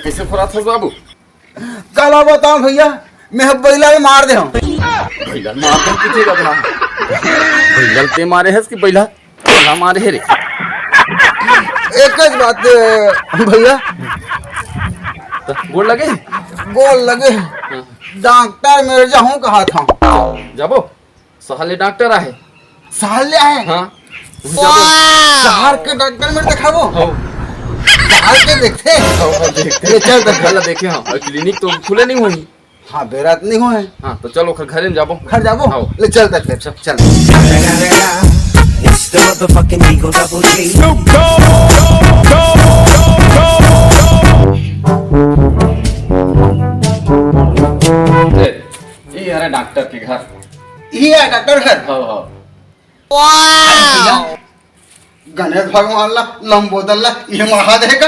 कैसे फोड़ा था बाबू? कल बताओ भैया, मैं बैला में मार दे बैला मार दे किथे अपना बैला ते मारे है कि बैला तोला मारे है रे? एक ज बात भैया, तो गोड़ लगे डॉक्टर मिर्जा हूँ कहा था जाबो सहले डॉक्टर आए साले आए। हाँ शहर के डॉक्टर में दिखाबो, शहर के देखते देखते चल गला देखे। हाँ क्लिनिक तो खुले नहीं हुई। हाँ बेरात नहीं हुए। हाँ तो चलो घर में जाबो। घर जाबो ले चलते फिर चल। It's the motherfucking Eagle Double G. ये अरे डॉक्टर के घर, ये है डॉक्टर घर। हाँ गणेश भगवान ला लंबोदर ला ये महा देगा।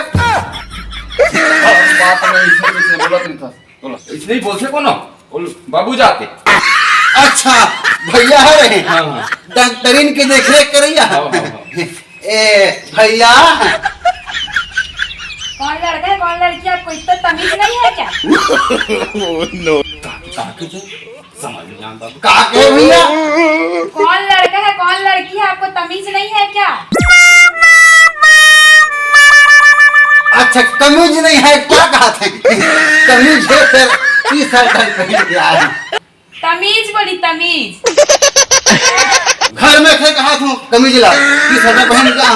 बात में इसने बोला तुम था बोलो इसने ही बोलते को ना बोलो बाबू जाते। अच्छा भैया है रे। हाँ डॉक्टरीन के देख रेख करैया। ए भैया कौन लड़का है कौन लड़की, आपको इतना तमीज नहीं है क्या? समझ नहीं आता काके भैया, कौन लड़का है कौन लड़की है, आपको तमीज नहीं है क्या? अच्छा कमीज नहीं है क्या कहा थे? कमीज है फिर टी-शर्ट पहन के आए। तमीज बोली तमीज। घर में थे कहा तू कमीज ला टी-शर्ट पहन के आ।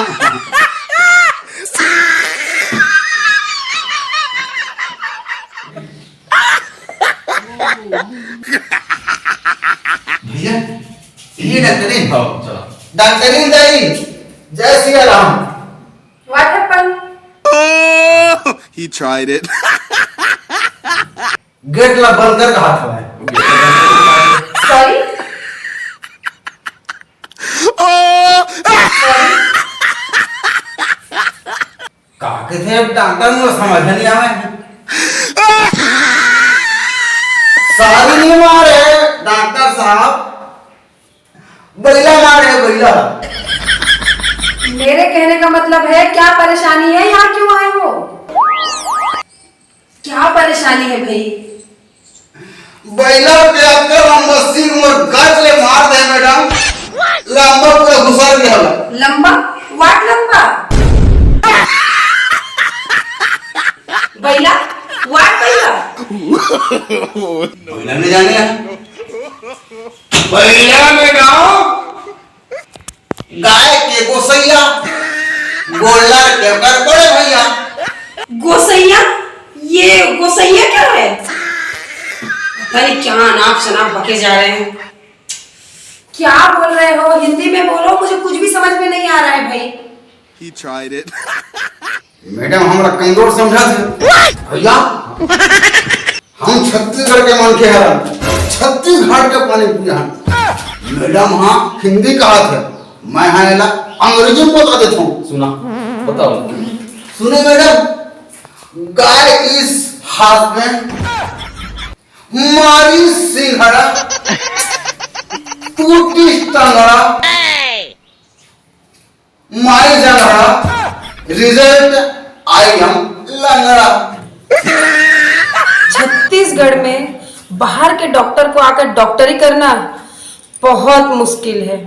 भैया ये डॉक्टरीन, डॉक्टरीन दाई जय Shri Ram. What happened? Oh, he tried it. Gate ला बंद कर कहा था। Sorry? काके थे डॉक्टर में समझ नहीं आवे। सारी नहीं मारे डॉक्टर साहब, बैला मारे बैला। मेरे कहने का मतलब है क्या परेशानी है, यहाँ क्यों आए हो? क्या परेशानी है भाई? बैला के अक्कर हम 80 उम्र गज ले मार दे मैडम, लंबा पूरा घुसा गया। लंबा? वाट लंबा? बैला? वाट बैला? बैला नहीं जाने बैला में गाँव गाय के गोसैया गोल्ला के कर बड़े भैया। गोसैया? ये गोसैया क्या है? अरे क्या नाप शनाप बके जा रहे हैं। क्या बोल रहे हो? हिंदी में बोलो, मुझे कुछ भी समझ में नहीं आ रहा है भाई। He tried it. मैडम हमरा कमजोर समझा थे भैया, हम छत्तीसगढ़ के मन के हैं, छत्तीसगढ़ के पानी पिया। मैडम हाँ हिंदी कहा थे, मैं हाँ एला अंग्रेजी में बता देता हूँ। सुना बताओ। सुने मैडम, गाय इस हाथ में मारी सिंघड़ा टूटी टंगड़ा माई जंगड़ा रिजल्ट आई एम लंगड़ा। छत्तीसगढ़ में बाहर के डॉक्टर को आकर डॉक्टरी करना बहुत मुश्किल है।